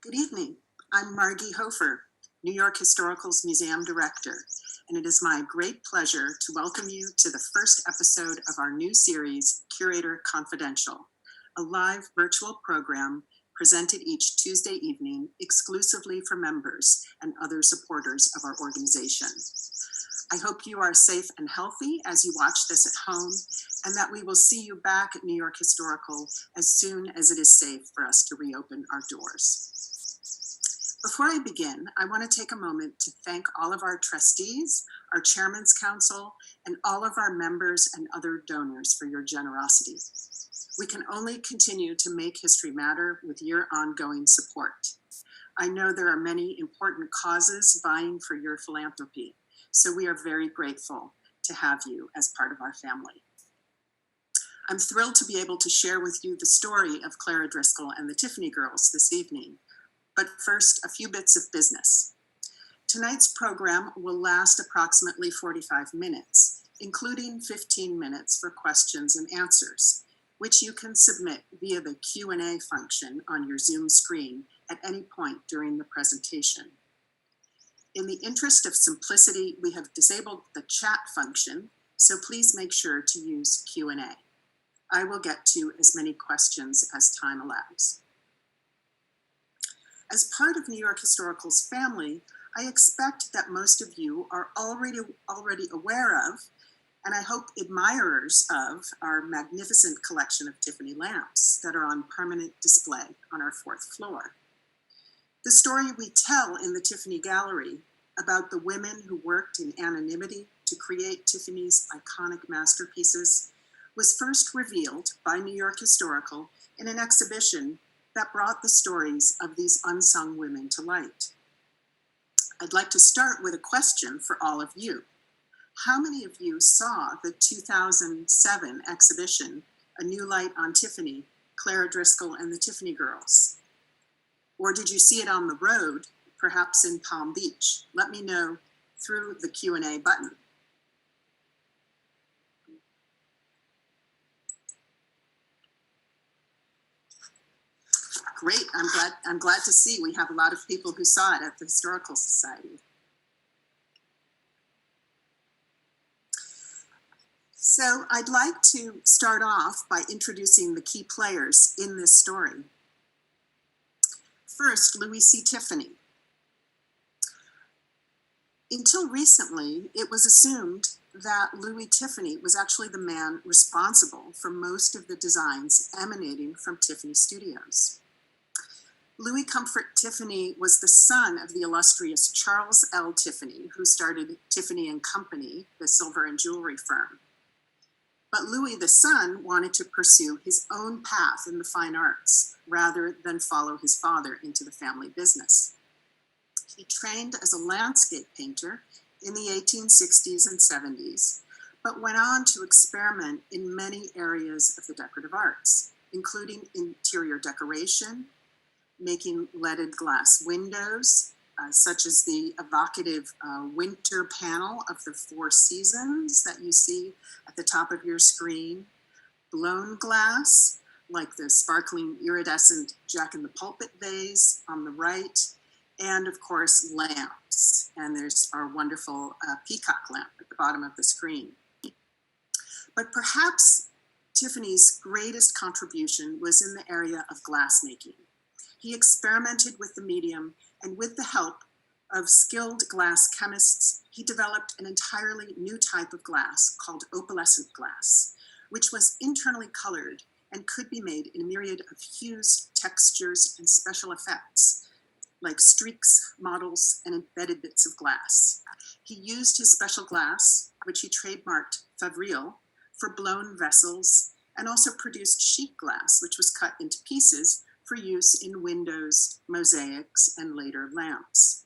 Good evening. I'm Margi Hofer, New York Historical's Museum Director, and it is my great pleasure to welcome you to the first episode of our new series, Curator Confidential, a live virtual program presented each Tuesday evening exclusively for members and other supporters of our organization. I hope you are safe and healthy as you watch this at home, and that we will see you back at New York Historical as soon as it is safe for us to reopen our doors. Before I begin, I want to take a moment to thank all of our trustees, our Chairman's Council, and all of our members and other donors for your generosity. We can only continue to make history matter with your ongoing support. I know there are many important causes vying for your philanthropy, so we are very grateful to have you as part of our family. I'm thrilled to be able to share with you the story of Clara Driscoll and the Tiffany girls this evening. But first, a few bits of business. Tonight's program will last approximately 45 minutes, including 15 minutes for questions and answers, which you can submit via the Q&A function on your Zoom screen at any point during the presentation. In the interest of simplicity, we have disabled the chat function, so please make sure to use Q&A. I will get to as many questions as time allows. As part of New York Historical's family, I expect that most of you are already aware of, and I hope admirers of, our magnificent collection of Tiffany lamps that are on permanent display on our 4th floor. The story we tell in the Tiffany Gallery about the women who worked in anonymity to create Tiffany's iconic masterpieces was first revealed by New York Historical in an exhibition that brought the stories of these unsung women to light. I'd like to start with a question for all of you. How many of you saw the 2007 exhibition, A New Light on Tiffany, Clara Driscoll and the Tiffany Girls? Or did you see it on the road, perhaps in Palm Beach? Let me know through the Q&A button. Great, I'm glad to see we have a lot of people who saw it at the Historical Society. So I'd like to start off by introducing the key players in this story. First, Louis C. Tiffany. Until recently, it was assumed that Louis Tiffany was actually the man responsible for most of the designs emanating from Tiffany Studios. Louis Comfort Tiffany was the son of the illustrious Charles L. Tiffany, who started Tiffany and Company, the silver and jewelry firm. But Louis, the son, wanted to pursue his own path in the fine arts rather than follow his father into the family business. He trained as a landscape painter in the 1860s and 70s, but went on to experiment in many areas of the decorative arts, including interior decoration, making leaded glass windows, such as the evocative winter panel of the Four Seasons that you see at the top of your screen, blown glass, like the sparkling iridescent Jack in the Pulpit vase on the right, and of course lamps. And there's our wonderful peacock lamp at the bottom of the screen. But perhaps Tiffany's greatest contribution was in the area of glassmaking. He experimented with the medium, and with the help of skilled glass chemists, he developed an entirely new type of glass called opalescent glass, which was internally colored and could be made in a myriad of hues, textures, and special effects, like streaks, models, and embedded bits of glass. He used his special glass, which he trademarked Favril, for blown vessels, and also produced sheet glass, which was cut into pieces for use in windows, mosaics, and later lamps.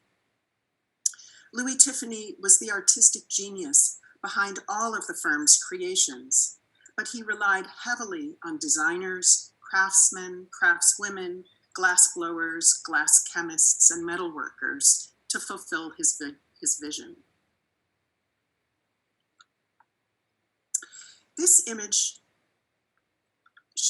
Louis Tiffany was the artistic genius behind all of the firm's creations, but he relied heavily on designers, craftsmen, craftswomen, glass blowers, glass chemists, and metalworkers to fulfill his vision. This image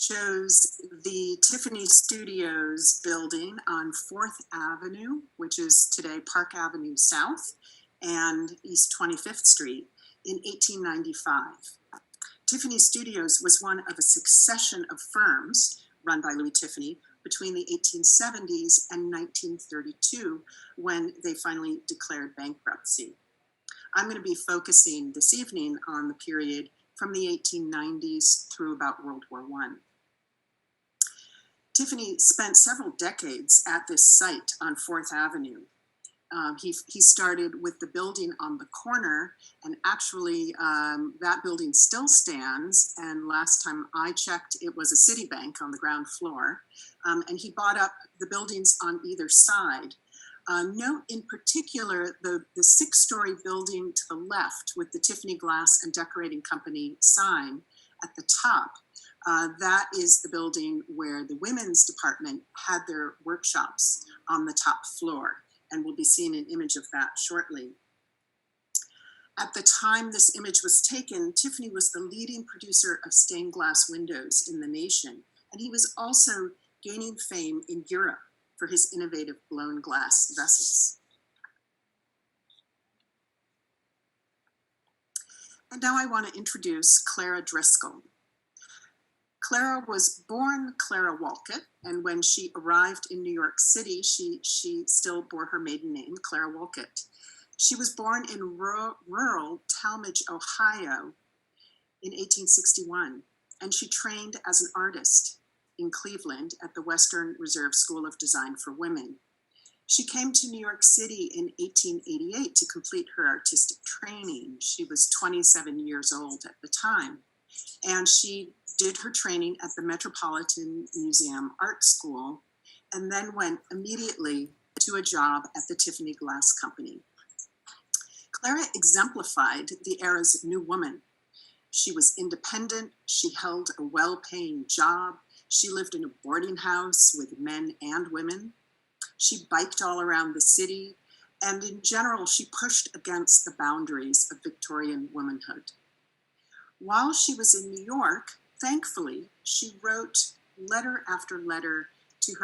shows the Tiffany Studios building on 4th Avenue, which is today Park Avenue South, and East 25th Street in 1895. Tiffany Studios was one of a succession of firms run by Louis Tiffany between the 1870s and 1932, when they finally declared bankruptcy. I'm going to be focusing this evening on the period from the 1890s through about World War I. Tiffany spent several decades at this site on 4th Avenue. He started with the building on the corner, and actually that building still stands, and last time I checked it was a Citibank on the ground floor, and he bought up the buildings on either side. Note in particular the 6-story building to the left with the Tiffany Glass and Decorating Company sign at the top. That is the building where the women's department had their workshops on the top floor, and we'll be seeing an image of that shortly. At the time this image was taken, Tiffany was the leading producer of stained glass windows in the nation, and he was also gaining fame in Europe for his innovative blown glass vessels. And now I want to introduce Clara Driscoll. Clara was born Clara Walcott, and when she arrived in New York City, she still bore her maiden name, Clara Walcott. She was born in rural Talmadge, Ohio in 1861, and she trained as an artist in Cleveland at the Western Reserve School of Design for Women. She came to New York City in 1888 to complete her artistic training. She was 27 years old at the time, and she did her training at the Metropolitan Museum Art School, and then went immediately to a job at the Tiffany Glass Company. Clara exemplified the era's new woman. She was independent, she held a well-paying job, she lived in a boarding house with men and women. She biked all around the city, and in general, she pushed against the boundaries of Victorian womanhood. While she was in New York, thankfully, she wrote letter after letter to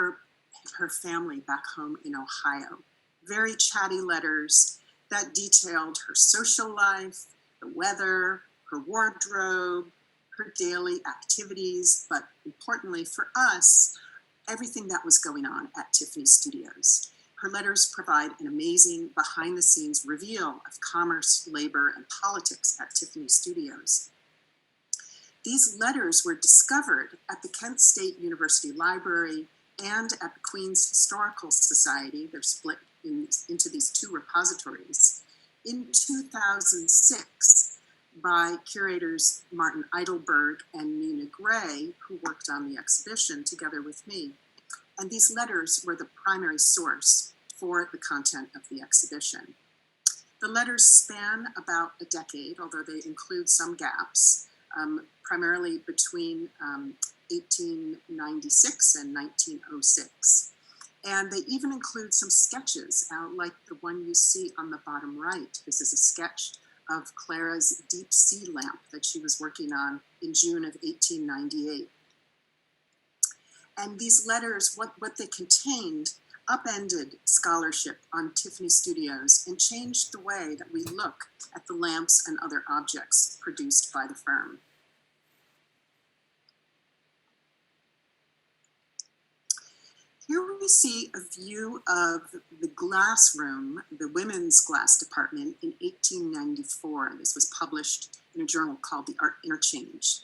her family back home in Ohio. Very chatty letters that detailed her social life, the weather, her wardrobe, her daily activities, but importantly for us, everything that was going on at Tiffany Studios. Her letters provide an amazing behind-the-scenes reveal of commerce, labor, and politics at Tiffany Studios. These letters were discovered at the Kent State University Library and at the Queens Historical Society. They're split into these 2 repositories. In 2006, by curators Martin Eidelberg and Nina Gray, who worked on the exhibition together with me. And these letters were the primary source for the content of the exhibition. The letters span about a decade, although they include some gaps, primarily between 1896 and 1906. And they even include some sketches, like the one you see on the bottom right. This is a sketch of Clara's deep sea lamp that she was working on in June of 1898. And these letters, what they contained, upended scholarship on Tiffany Studios and changed the way that we look at the lamps and other objects produced by the firm. Here we see a view of the glass room, the women's glass department in 1894. This was published in a journal called The Art Interchange.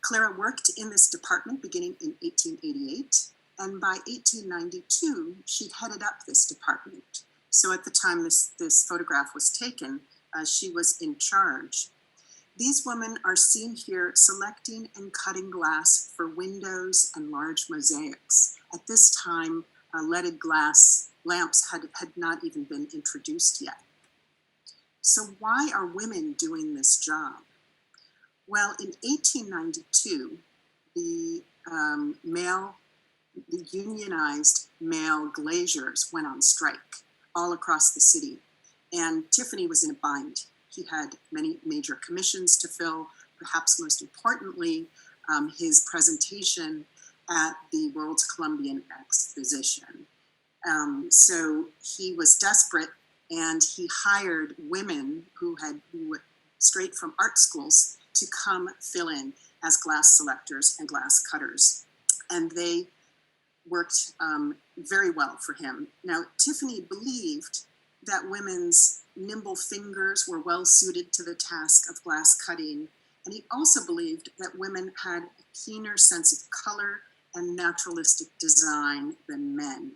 Clara worked in this department beginning in 1888, and by 1892, she'd headed up this department. So at the time this photograph was taken, she was in charge. These women are seen here selecting and cutting glass for windows and large mosaics. At this time, leaded glass lamps had not even been introduced yet. So why are women doing this job? Well, in 1892, the unionized male glaziers went on strike all across the city, and Tiffany was in a bind. He had many major commissions to fill, perhaps most importantly, his presentation at the World Columbian Exposition. So he was desperate, and he hired women who were straight from art schools to come fill in as glass selectors and glass cutters. And they worked very well for him. Now, Tiffany believed that women's nimble fingers were well suited to the task of glass cutting, and he also believed that women had a keener sense of color and naturalistic design than men.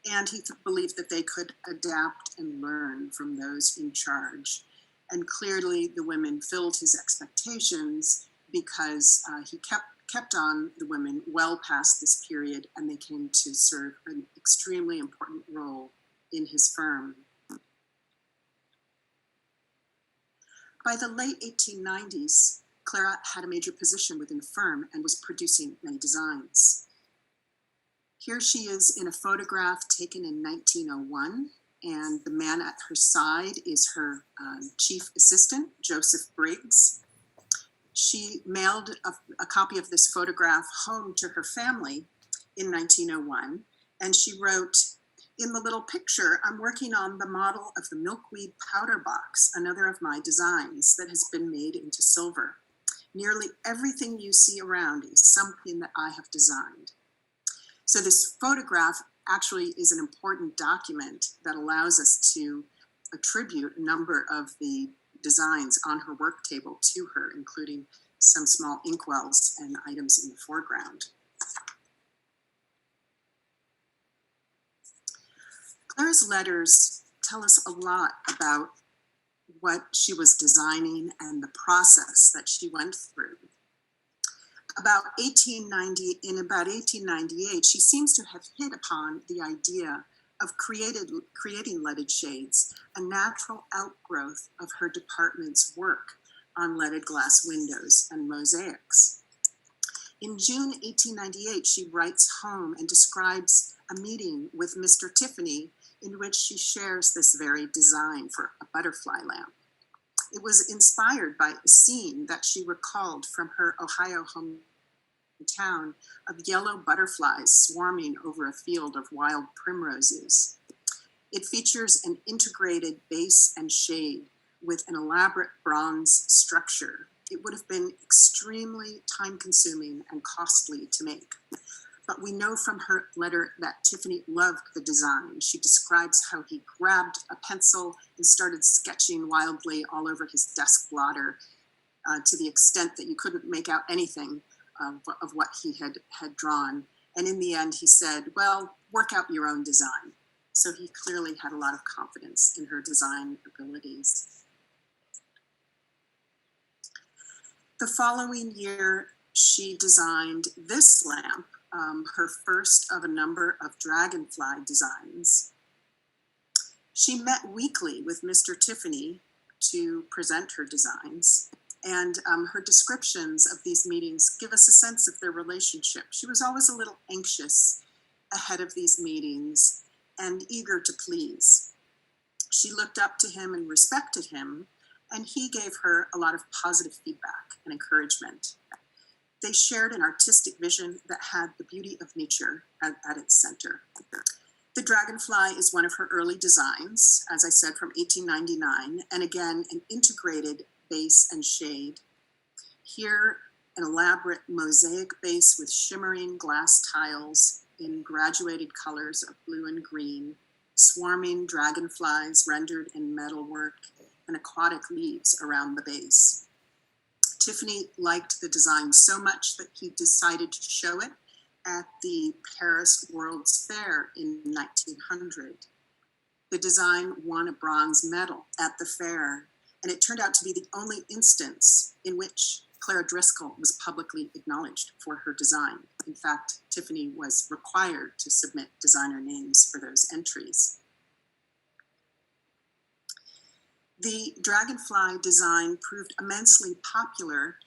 And he believed that they could adapt and learn from those in charge. And clearly the women filled his expectations, because he kept on the women well past this period, and they came to serve an extremely important role in his firm. By the late 1890s, Clara had a major position within the firm and was producing many designs. Here she is in a photograph taken in 1901, and the man at her side is her chief assistant, Joseph Briggs. She mailed a copy of this photograph home to her family in 1901, and she wrote, "In the little picture, I'm working on the model of the milkweed powder box, another of my designs that has been made into silver. Nearly everything you see around is something that I have designed." So this photograph actually is an important document that allows us to attribute a number of the designs on her work table to her, including some small inkwells and items in the foreground. Clara's letters tell us a lot about what she was designing and the process that she went through. In about 1898, she seems to have hit upon the idea of creating leaded shades, a natural outgrowth of her department's work on leaded glass windows and mosaics. In June 1898, she writes home and describes a meeting with Mr. Tiffany in which she shares this very design for a butterfly lamp. It was inspired by a scene that she recalled from her Ohio hometown of yellow butterflies swarming over a field of wild primroses. It features an integrated base and shade with an elaborate bronze structure. It would have been extremely time-consuming and costly to make. But we know from her letter that Tiffany loved the design. She describes how he grabbed a pencil and started sketching wildly all over his desk blotter, to the extent that you couldn't make out anything of what he had drawn. And in the end, he said, "Well, work out your own design." So he clearly had a lot of confidence in her design abilities. The following year, she designed this lamp, her first of a number of dragonfly designs. She met weekly with Mr. Tiffany to present her designs, and her descriptions of these meetings give us a sense of their relationship. She was always a little anxious ahead of these meetings and eager to please. She looked up to him and respected him, and he gave her a lot of positive feedback and encouragement. They shared an artistic vision that had the beauty of nature at its center. The dragonfly is one of her early designs, as I said, from 1899, and again, an integrated base and shade. Here, an elaborate mosaic base with shimmering glass tiles in graduated colors of blue and green, swarming dragonflies rendered in metalwork, and aquatic leaves around the base. Tiffany liked the design so much that he decided to show it at the Paris World's Fair in 1900. The design won a bronze medal at the fair, and it turned out to be the only instance in which Clara Driscoll was publicly acknowledged for her design. In fact, Tiffany was required to submit designer names for those entries. The dragonfly design proved immensely popular,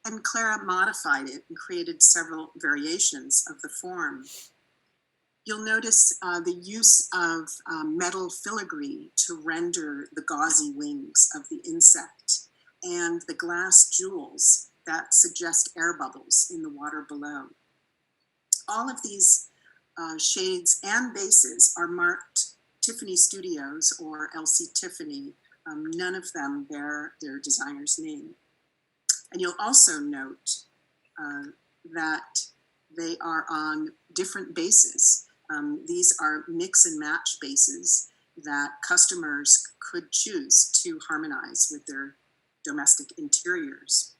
and Clara modified it and created several variations of the form. You'll notice the use of metal filigree to render the gauzy wings of the insect, and the glass jewels that suggest air bubbles in the water below. All of these shades and bases are marked Tiffany Studios or LC Tiffany. None of them bear their designer's name. And you'll also note that they are on different bases. These are mix and match bases that customers could choose to harmonize with their domestic interiors.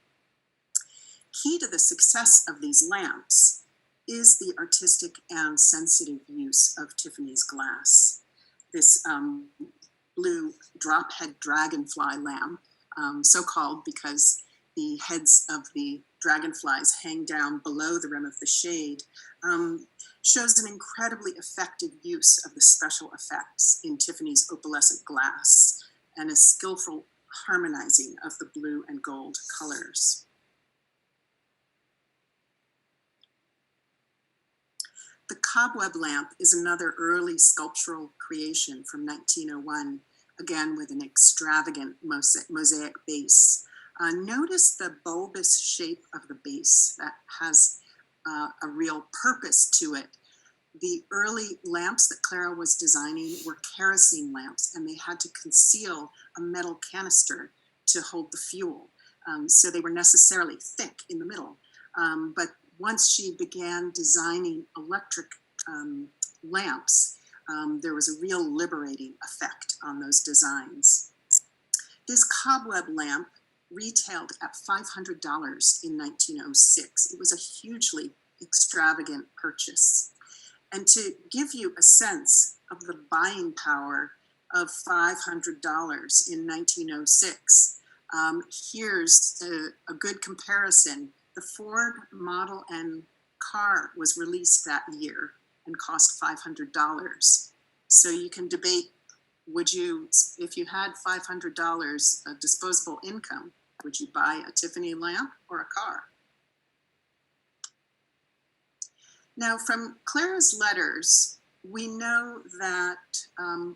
Key to the success of these lamps is the artistic and sensitive use of Tiffany's glass. This blue drop head dragonfly lamp, so called because the heads of the dragonflies hang down below the rim of the shade, shows an incredibly effective use of the special effects in Tiffany's opalescent glass and a skillful harmonizing of the blue and gold colors. The cobweb lamp is another early sculptural creation from 1901, again with an extravagant mosaic base. Notice the bulbous shape of the base that has a real purpose to it. The early lamps that Clara was designing were kerosene lamps, and they had to conceal a metal canister to hold the fuel. So they were necessarily thick in the middle. But once she began designing electric lamps, there was a real liberating effect on those designs. This cobweb lamp retailed at $500 in 1906. It was a hugely extravagant purchase. And to give you a sense of the buying power of $500 in 1906, here's a good comparison. The Ford Model N car was released that year and cost $500. So you can debate, would you, if you had $500 disposable income, would you buy a Tiffany lamp or a car? Now, from Clara's letters, we know that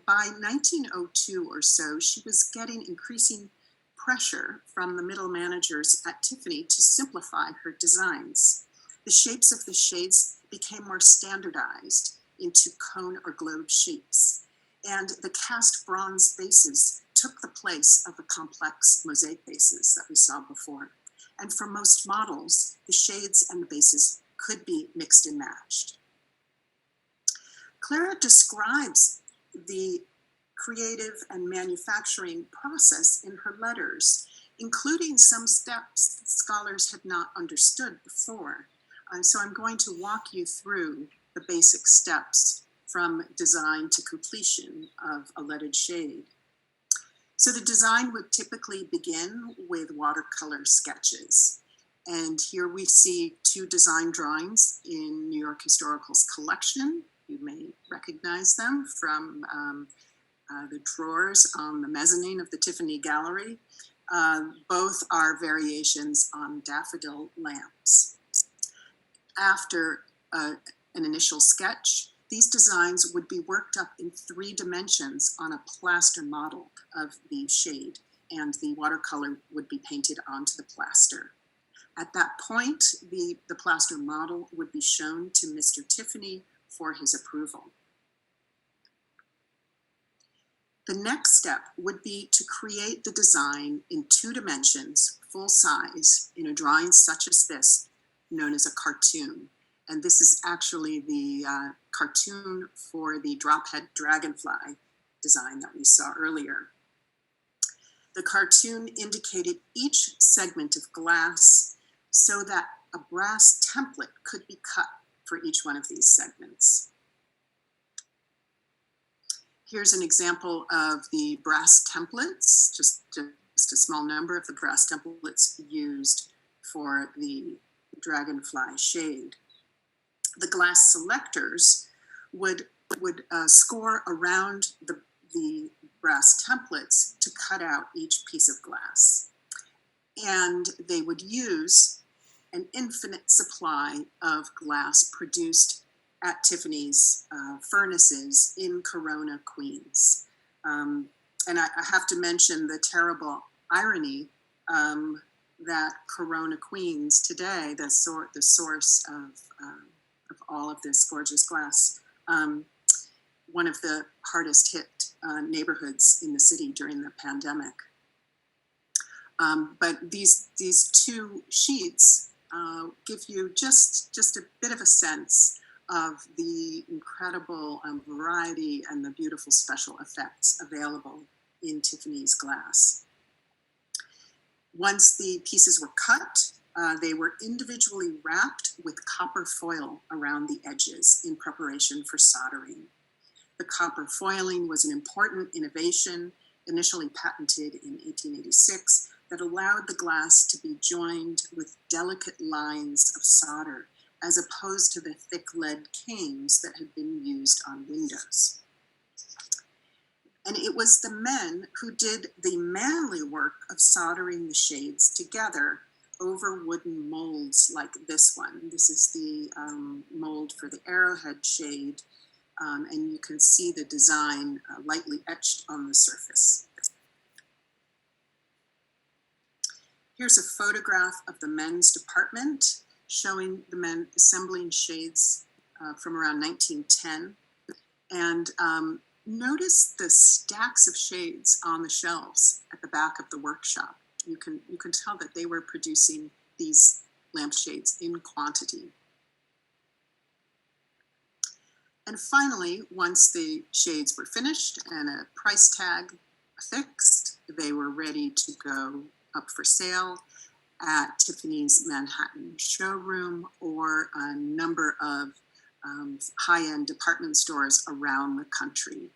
by 1902 or so, she was getting increasing pressure from the middle managers at Tiffany to simplify her designs. The shapes of the shades became more standardized into cone or globe shapes, and the cast bronze bases took the place of the complex mosaic bases that we saw before. And for most models, the shades and the bases could be mixed and matched. Clara describes the creative and manufacturing process in her letters, including some steps that scholars had not understood before. So I'm going to walk you through the basic steps from design to completion of a leaded shade. So the design would typically begin with watercolor sketches. And here we see two design drawings in New York Historical's collection. You may recognize them from the drawers on the mezzanine of the Tiffany Gallery. Both are variations on daffodil lamps. After an initial sketch, these designs would be worked up in 3 dimensions on a plaster model of the shade, and the watercolor would be painted onto the plaster. At that point, the plaster model would be shown to Mr. Tiffany for his approval. The next step would be to create the design in 2 dimensions, full size, in a drawing such as this, known as a cartoon. And this is actually the cartoon for the drop-head dragonfly design that we saw earlier. The cartoon indicated each segment of glass so that a brass template could be cut for each one of these segments. Here's an example of the brass templates, just a small number of the brass templates used for the dragonfly shade. The glass selectors would score around the brass templates to cut out each piece of glass. And they would use an infinite supply of glass produced at Tiffany's furnaces in Corona, Queens. And I have to mention the terrible irony that Corona Queens today, the source of all of this gorgeous glass, one of the hardest hit neighborhoods in the city during the pandemic. But these two sheets give you just a bit of a sense of the incredible variety and the beautiful special effects available in Tiffany's glass. Once the pieces were cut, they were individually wrapped with copper foil around the edges in preparation for soldering. The copper foiling was an important innovation, initially patented in 1886, that allowed the glass to be joined with delicate lines of solder, as opposed to the thick lead canes that had been used on windows. And it was the men who did the manly work of soldering the shades together over wooden molds like this one. This is the mold for the arrowhead shade, and you can see the design lightly etched on the surface. Here's a photograph of the men's department showing the men assembling shades from around 1910. And notice the stacks of shades on the shelves at the back of the workshop. You can tell that they were producing these lampshades in quantity. And finally, once the shades were finished and a price tag affixed, they were ready to go up for sale at Tiffany's Manhattan showroom or a number of high-end department stores around the country.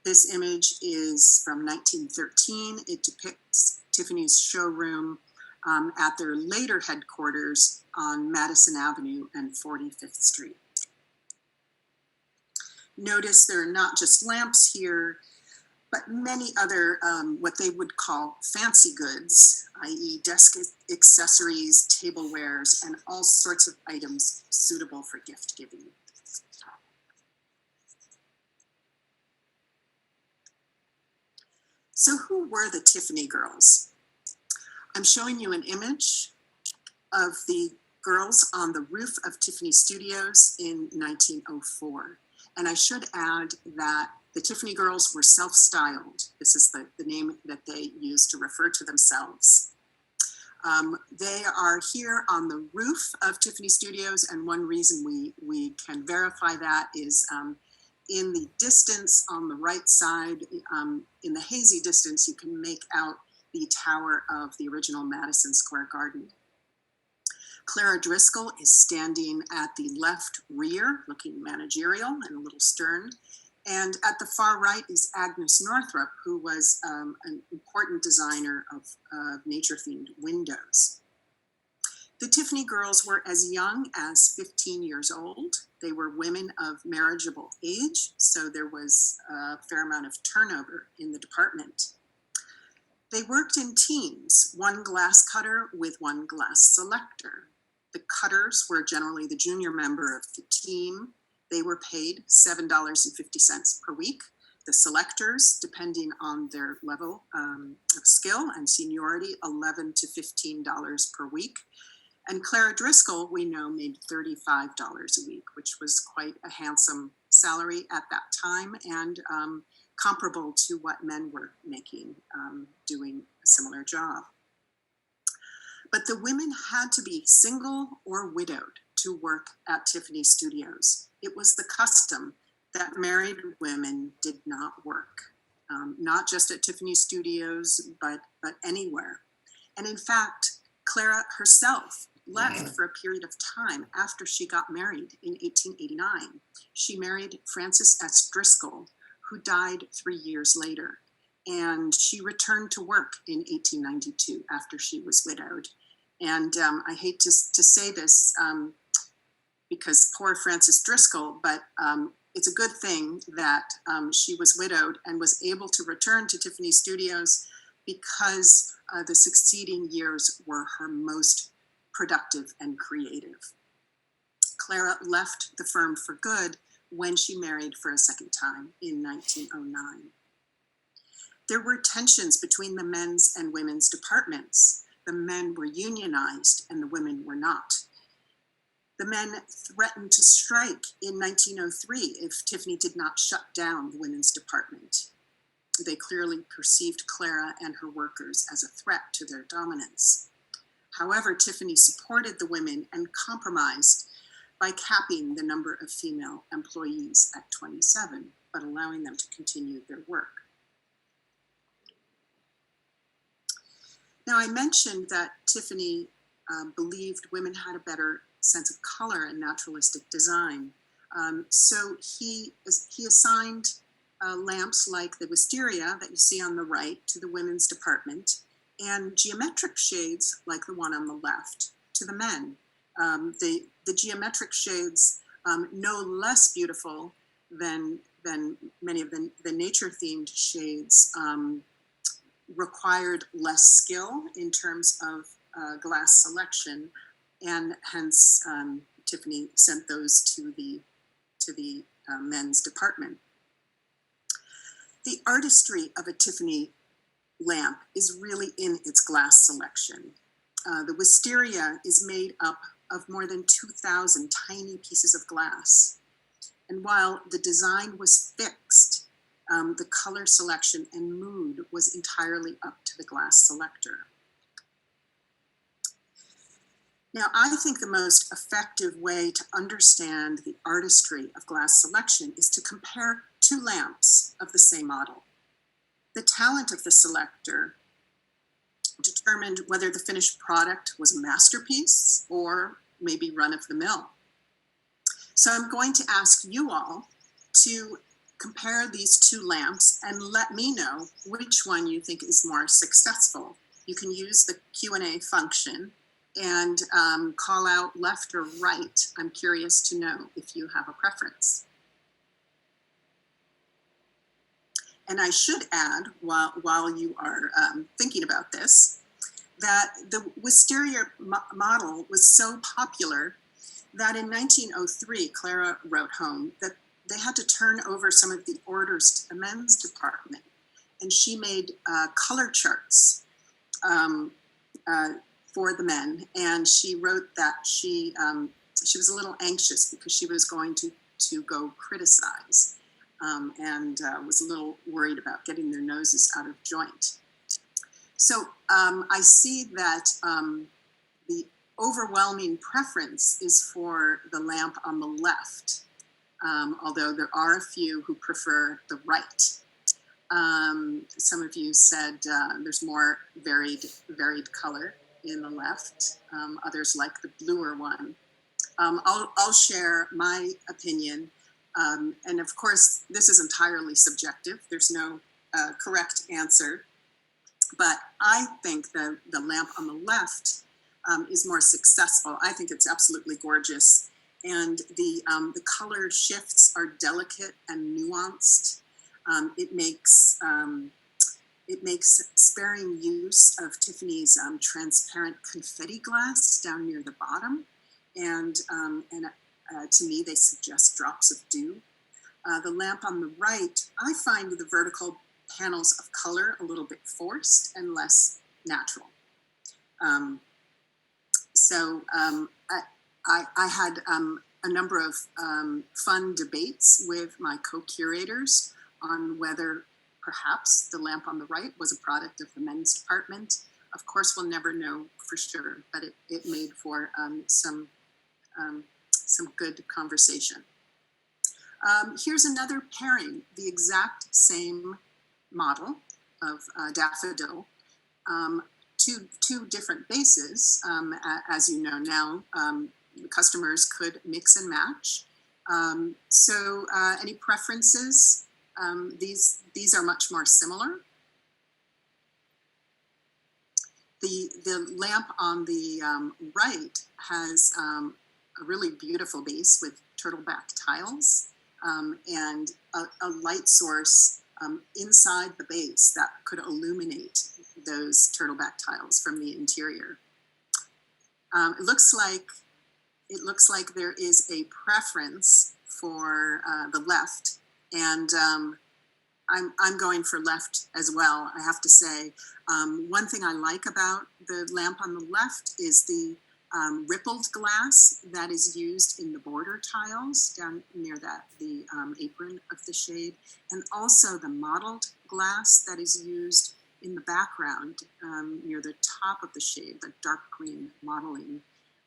This image is from 1913. It depicts Tiffany's showroom at their later headquarters on Madison Avenue and 45th Street. Notice there are not just lamps here, but many other what they would call fancy goods, i.e. desk accessories, tablewares, and all sorts of items suitable for gift giving. So who were the Tiffany girls? I'm showing you an image of the girls on the roof of Tiffany Studios in 1904. And I should add that the Tiffany girls were self-styled. This is the name that they used to refer to themselves. They are here on the roof of Tiffany Studios, and one reason we can verify that is in the distance on the right side, in the hazy distance, you can make out the tower of the original Madison Square Garden. Clara Driscoll is standing at the left rear, looking managerial and a little stern. And at the far right is Agnes Northrop, who was an important designer of nature-themed windows. The Tiffany girls were as young as 15 years old. They were women of marriageable age, so there was a fair amount of turnover in the department. They worked in teams, one glass cutter with one glass selector. The cutters were generally the junior member of the team. They were paid $7.50 per week. The selectors, depending on their level of skill and seniority, $11 to $15 per week. And Clara Driscoll, we know, made $35 a week, which was quite a handsome salary at that time and comparable to what men were making doing a similar job. But the women had to be single or widowed to work at Tiffany Studios. It was the custom that married women did not work, not just at Tiffany Studios, but anywhere. And in fact, Clara herself left for a period of time after she got married in 1889. She married Francis S. Driscoll, who died 3 years later. And she returned to work in 1892 after she was widowed. And I hate to say this because poor Frances Driscoll, but it's a good thing that she was widowed and was able to return to Tiffany Studios because the succeeding years were her most productive and creative. Clara left the firm for good when she married for a second time in 1909. There were tensions between the men's and women's departments. the men were unionized and the women were not. The men threatened to strike in 1903 if Tiffany did not shut down the women's department. They clearly perceived Clara and her workers as a threat to their dominance. However, Tiffany supported the women and compromised by capping the number of female employees at 27, but allowing them to continue their work. Now, I mentioned that Tiffany believed women had a better sense of color and naturalistic design. So he assigned lamps like the wisteria that you see on the right to the women's department, and geometric shades like the one on the left to the men. The geometric shades, no less beautiful than many of the nature-themed shades, required less skill in terms of glass selection, and hence Tiffany sent those to the men's department. The artistry of a Tiffany lamp is really in its glass selection. The wisteria is made up of more than 2,000 tiny pieces of glass. And while the design was fixed, the color selection and mood was entirely up to the glass selector. Now, I think the most effective way to understand the artistry of glass selection is to compare two lamps of the same model. The talent of the selector determined whether the finished product was a masterpiece or maybe run-of-the-mill. So I'm going to ask you all to compare these two lamps and let me know which one you think is more successful. You can use the Q&A function and call out left or right. I'm curious to know if you have a preference. And I should add, while you are thinking about this, that the wisteria model was so popular that in 1903, Clara wrote home that they had to turn over some of the orders to the men's department. And she made color charts for the men. And she wrote that she was a little anxious because she was going to go criticize and was a little worried about getting their noses out of joint. So I see that the overwhelming preference is for the lamp on the left, although there are a few who prefer the right. Some of you said there's more varied color in the left. Others like the bluer one. I'll share my opinion. And of course, this is entirely subjective. There's no correct answer. But I think the lamp on the left is more successful. I think it's absolutely gorgeous. And the color shifts are delicate and nuanced. It makes sparing use of Tiffany's transparent confetti glass down near the bottom. And to me, they suggest drops of dew. The lamp on the right, I find the vertical panels of color a little bit forced and less natural. I had a number of fun debates with my co-curators on whether perhaps the lamp on the right was a product of the men's department. Of course, we'll never know for sure, but it made for some good conversation. Here's another pairing, the exact same model of daffodil, two different bases. As you know now, customers could mix and match. So any preferences? These are much more similar. The lamp on the right has a really beautiful base with turtleback tiles and a light source inside the base that could illuminate those turtleback tiles from the interior. It looks like there is a preference for the left, and I'm going for left as well, I have to say. One thing I like about the lamp on the left is the rippled glass that is used in the border tiles down near the apron of the shade, and also the mottled glass that is used in the background near the top of the shade, the dark green modeling.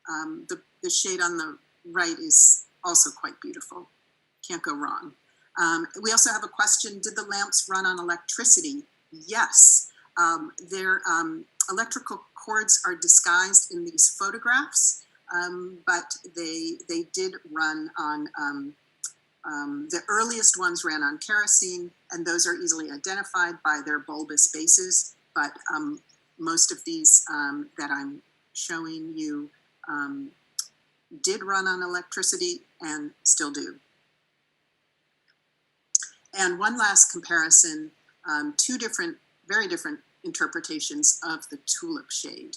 The shade on the right is also quite beautiful. Can't go wrong. We also have a question, did the lamps run on electricity? Yes. Their electrical cords are disguised in these photographs, but they did run on, the earliest ones ran on kerosene, and those are easily identified by their bulbous bases, but most of these that I'm showing you did run on electricity and still do. And one last comparison, two very different interpretations of the tulip shade.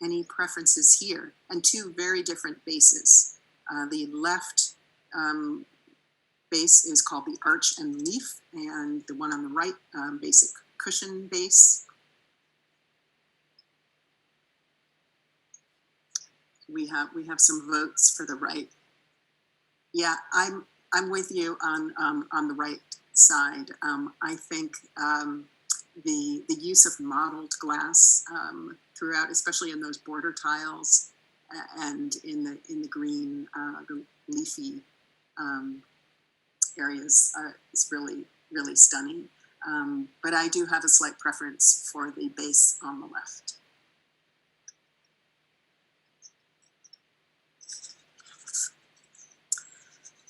Any preferences here? And two very different bases. The left base is called the arch and leaf, and the one on the right, basic cushion base. We have some votes for the right. Yeah, I'm with you on the right side. I think the use of mottled glass throughout, especially in those border tiles and in the green, the leafy areas, is really stunning. But I do have a slight preference for the base on the left.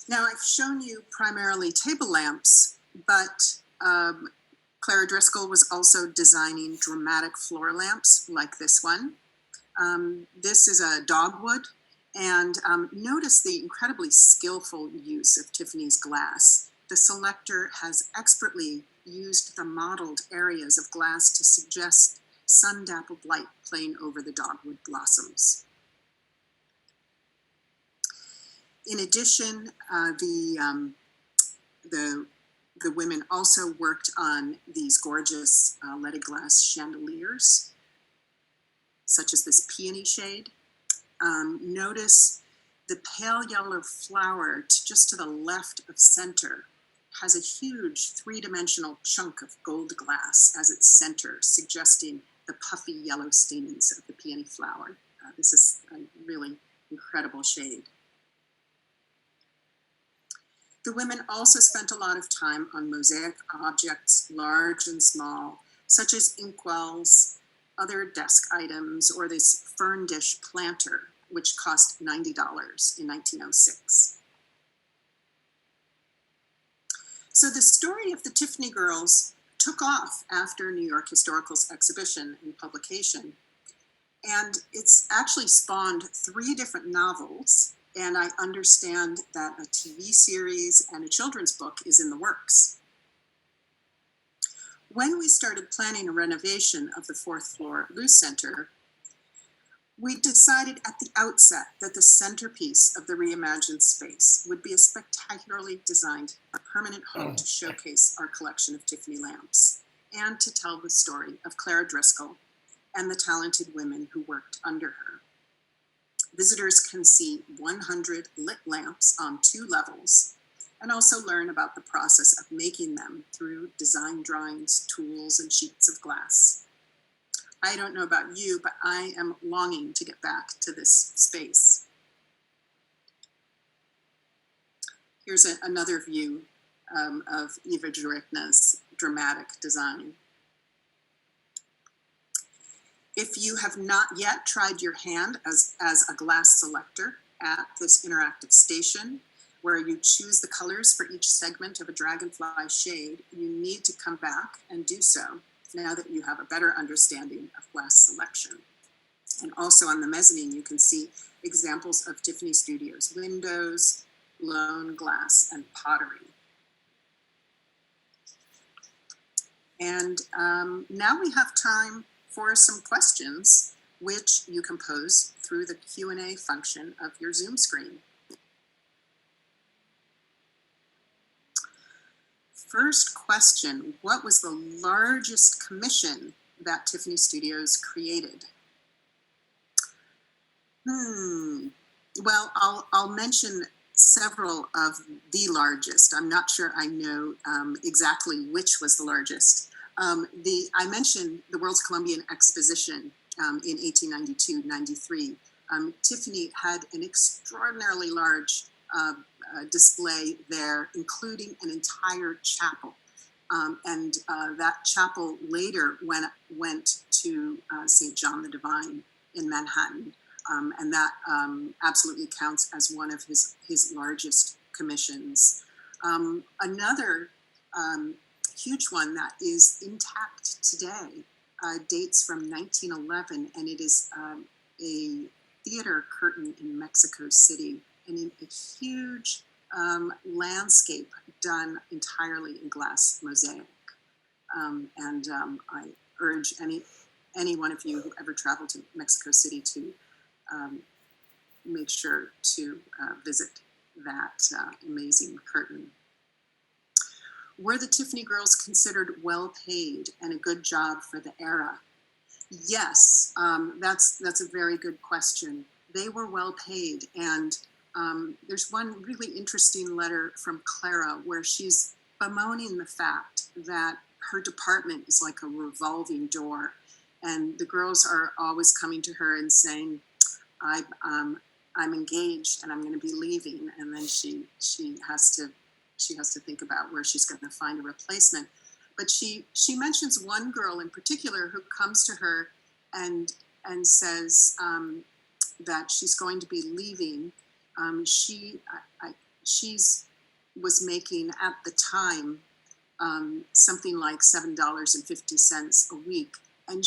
Now, I've shown you primarily table lamps, but Clara Driscoll was also designing dramatic floor lamps like this one. This is a dogwood, and notice the incredibly skillful use of Tiffany's glass. The selector has expertly used the mottled areas of glass to suggest sun-dappled light playing over the dogwood blossoms. In addition, the women also worked on these gorgeous leaded glass chandeliers, such as this peony shade. Notice the pale yellow flower just to the left of center has a huge three-dimensional chunk of gold glass as its center, suggesting the puffy yellow stamens of the peony flower. This is a really incredible shade. The women also spent a lot of time on mosaic objects, large and small, such as inkwells, other desk items, or this fern dish planter, which cost $90 in 1906. So the story of the Tiffany girls took off after New York Historical's exhibition and publication, and it's actually spawned 3 different novels. And I understand that a TV series and a children's book is in the works. When we started planning a renovation of the 4th floor Luce Center, we decided at the outset that the centerpiece of the reimagined space would be a spectacularly designed permanent home to showcase our collection of Tiffany lamps and to tell the story of Clara Driscoll and the talented women who worked under her. Visitors can see 100 lit lamps on 2 levels and also learn about the process of making them through design drawings, tools, and sheets of glass. I don't know about you, but I am longing to get back to this space. Here's another view of Eva Jurikna's dramatic design. If you have not yet tried your hand as a glass selector at this interactive station, where you choose the colors for each segment of a dragonfly shade, you need to come back and do so now that you have a better understanding of glass selection. And also on the mezzanine, you can see examples of Tiffany Studios windows, blown glass, and pottery. And now we have time for some questions, which you can pose through the Q&A function of your Zoom screen. first question, what was the largest commission that Tiffany Studios created? Well, I'll mention several of the largest. I'm not sure I know exactly which was the largest. I mentioned the World's Columbian Exposition in 1892-93. Tiffany had an extraordinarily large display there, including an entire chapel. And that chapel later went to St. John the Divine in Manhattan. And that absolutely counts as one of his largest commissions. Another huge one that is intact today dates from 1911, and it is a theater curtain in Mexico City, and in a huge landscape done entirely in glass mosaic. I urge any one of you who ever travel to Mexico City to make sure to visit that amazing curtain. Were the Tiffany girls considered well paid and a good job for the era? Yes, that's a very good question. They were well paid, and there's one really interesting letter from Clara where she's bemoaning the fact that her department is like a revolving door, and the girls are always coming to her and saying, I'm engaged and I'm going to be leaving, and then she has to think about where she's going to find a replacement. But she mentions one girl in particular who comes to her and says that she's going to be leaving. She's was making at the time something like $7.50 a week, and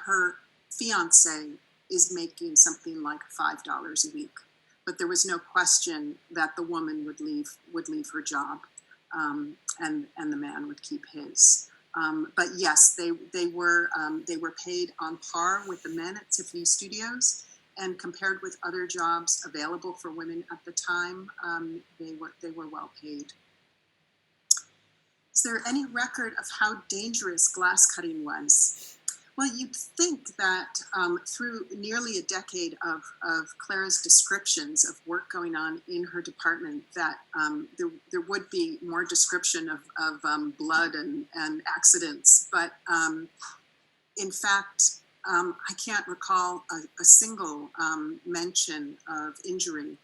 her fiance is making something like $5 a week. But there was no question that the woman would leave her job, and the man would keep his. But yes, they were paid on par with the men at Tiffany Studios, and compared with other jobs available for women at the time, they were well paid. Is there any record of how dangerous glass cutting was? Well, you'd think that through nearly a decade of Clara's descriptions of work going on in her department, that there would be more description of blood and accidents. But in fact, I can't recall a single mention of injury.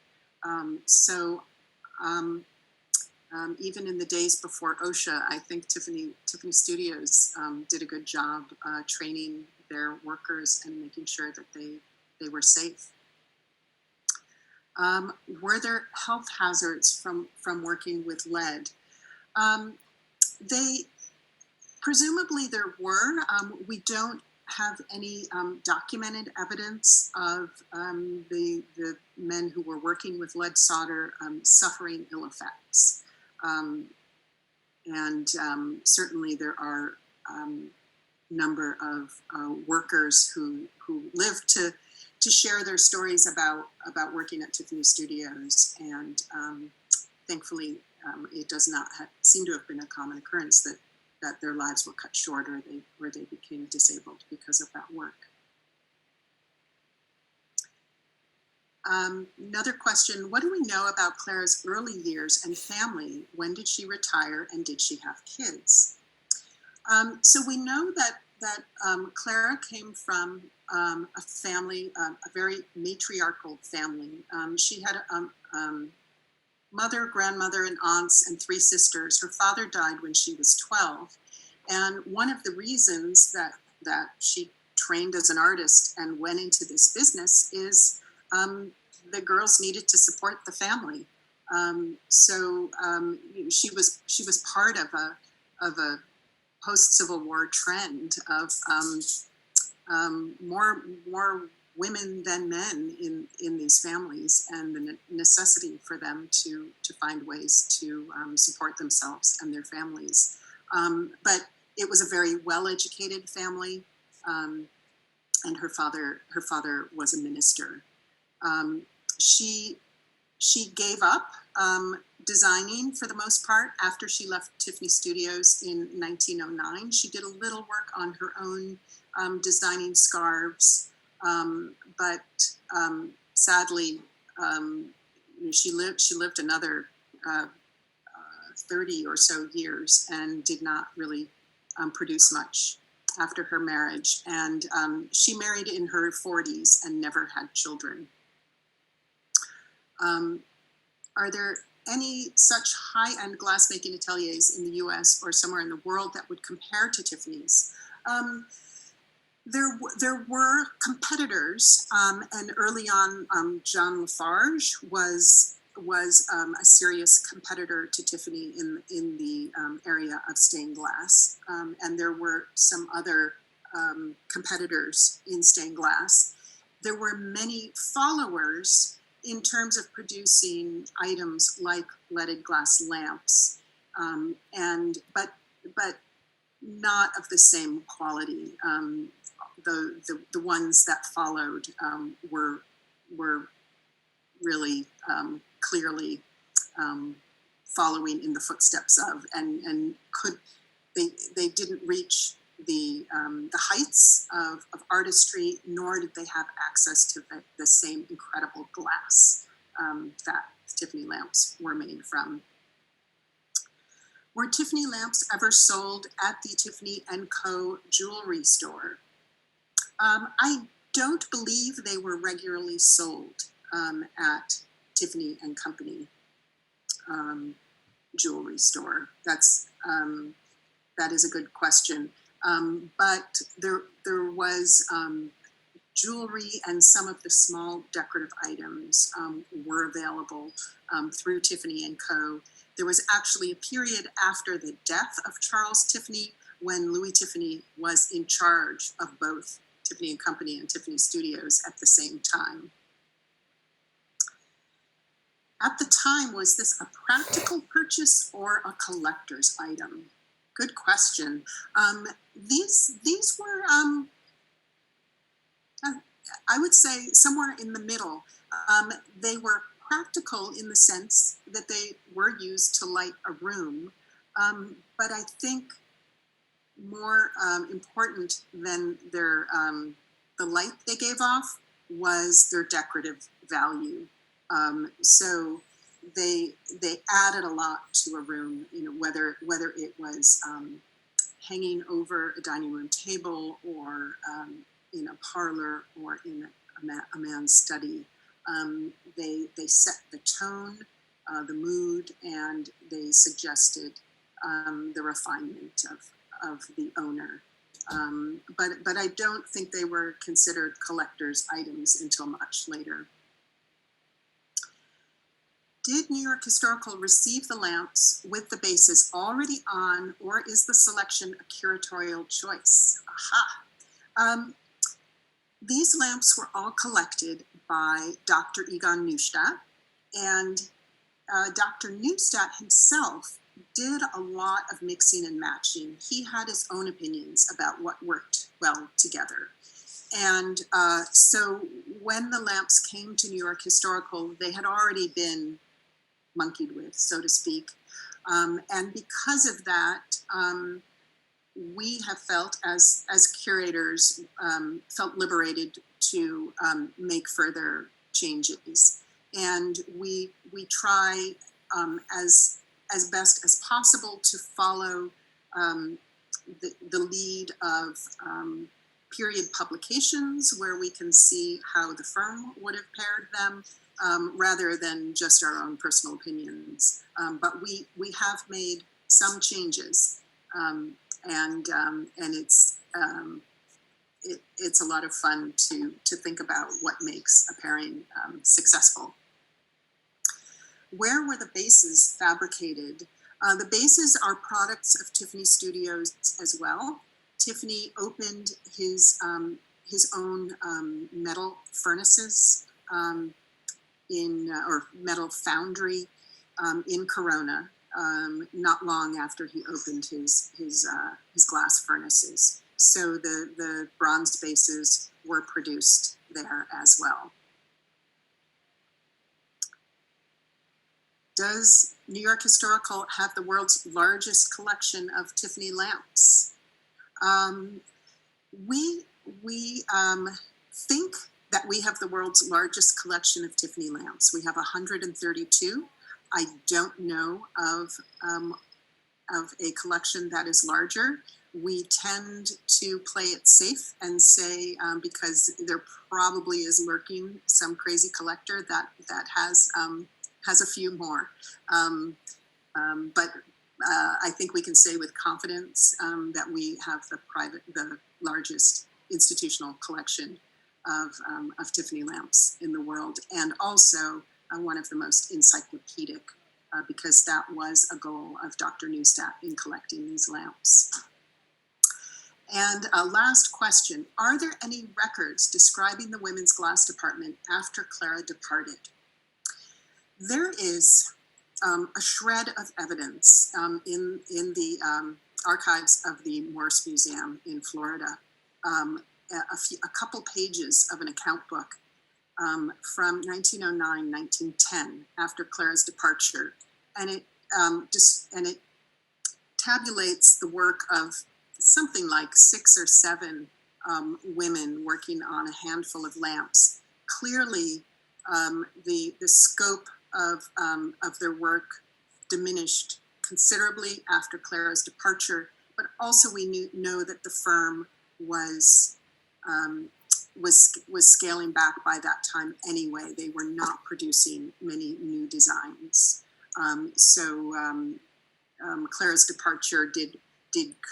Even in the days before OSHA, I think Tiffany Studios did a good job training their workers and making sure that they were safe. Were there health hazards from working with lead? Presumably there were. We don't have any documented evidence of the men who were working with lead solder suffering ill effects. Certainly there are number of workers who live to share their stories about working at Tiffany Studios, and thankfully it does not seem to have been a common occurrence that their lives were cut short or they became disabled because of that work. Another question, what do we know about Clara's early years and family? When did she retire and did she have kids? So we know that Clara came from a family, a very matriarchal family. She had a mother, grandmother, and aunts, and 3 sisters. Her father died when she was 12. And one of the reasons that she trained as an artist and went into this business is the girls needed to support the family. She was part of a post-Civil War trend of more women than men in these families, and the necessity for them to find ways to support themselves and their families. But it was a very well-educated family, and her father was a minister. She She gave up designing for the most part after she left Tiffany Studios in 1909. She did a little work on her own designing scarves, but sadly, she lived another 30 or so years and did not really produce much after her marriage. And she married in her 40s and never had children. Are there any such high-end glassmaking ateliers in the US or somewhere in the world that would compare to Tiffany's? There were competitors, and early on, John Lafarge was a serious competitor to Tiffany in the area of stained glass, and there were some other competitors in stained glass. There were many followers in terms of producing items like leaded glass lamps, but not of the same quality. The ones that followed were really clearly following in the footsteps of, and they didn't reach the heights of artistry, nor did they have access to the same incredible glass that Tiffany lamps were made from. Were Tiffany lamps ever sold at the Tiffany & Co. jewelry store? I don't believe they were regularly sold at Tiffany & Company jewelry store. That is a good question. But there was jewelry, and some of the small decorative items were available through Tiffany & Co. There was actually a period after the death of Charles Tiffany when Louis Tiffany was in charge of both Tiffany & Company and Tiffany Studios at the same time. At the time, was this a practical purchase or a collector's item? Good question. These were, I would say, somewhere in the middle. They were practical in the sense that they were used to light a room, but I think more important than the light they gave off was their decorative value. So they added a lot to a room, whether it was hanging over a dining room table or in a parlor or in a man's study. They set the tone, the mood, and they suggested the refinement of the owner. But I don't think they were considered collector's items until much later. Did New York Historical receive the lamps with the bases already on, or is the selection a curatorial choice? Aha! These lamps were all collected by Dr. Egon Neustadt, and Dr. Neustadt himself did a lot of mixing and matching. He had his own opinions about what worked well together. And so when the lamps came to New York Historical, they had already been monkeyed with, so to speak. And because of that, we have felt, as curators, felt liberated to make further changes. And we try as best as possible to follow the lead of period publications, where we can see how the firm would have paired them, rather than just our own personal opinions. But we have made some changes, and it's a lot of fun to think about what makes a pairing successful. Where were the bases fabricated? The bases are products of Tiffany Studios as well. Tiffany opened his own metal furnaces or metal foundry in Corona, not long after he opened his glass furnaces. So the bronze bases were produced there as well. Does New York Historical have the world's largest collection of Tiffany lamps? Um, we think that we have the world's largest collection of Tiffany lamps. We have 132. I don't know of a collection that is larger. We tend to play it safe and say, because there probably is lurking some crazy collector that has a few more. But I think we can say with confidence that we have the largest institutional collection of Tiffany lamps in the world, and also one of the most encyclopedic, because that was a goal of Dr. Neustadt in collecting these lamps. And a last question, are there any records describing the women's glass department after Clara departed? There is a shred of evidence in the archives of the Morse Museum in Florida, a couple pages of an account book from 1909, 1910, after Clara's departure, and it tabulates the work of something like 6 or 7 women working on a handful of lamps. Clearly, the scope of their work diminished considerably after Clara's departure, but also we know that the firm was scaling back by that time anyway. They were not producing many new designs. Clara's departure did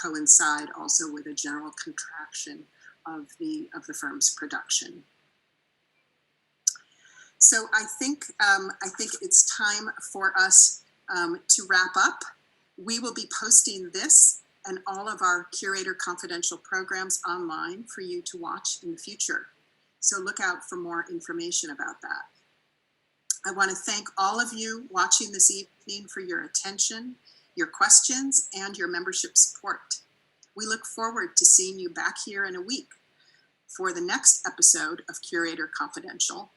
coincide also with a general contraction of the firm's production. So I think it's time for us to wrap up. We will be posting this and all of our Curator Confidential programs online for you to watch in the future. So look out for more information about that. I want to thank all of you watching this evening for your attention, your questions, and your membership support. We look forward to seeing you back here in a week for the next episode of Curator Confidential,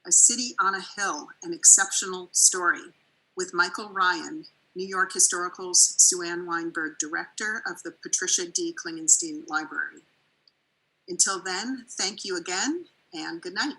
A City on a Hill, an Exceptional Story, with Michael Ryan, New York Historical's Sue Ann Weinberg, Director of the Patricia D. Klingenstein Library. Until then, thank you again, and good night.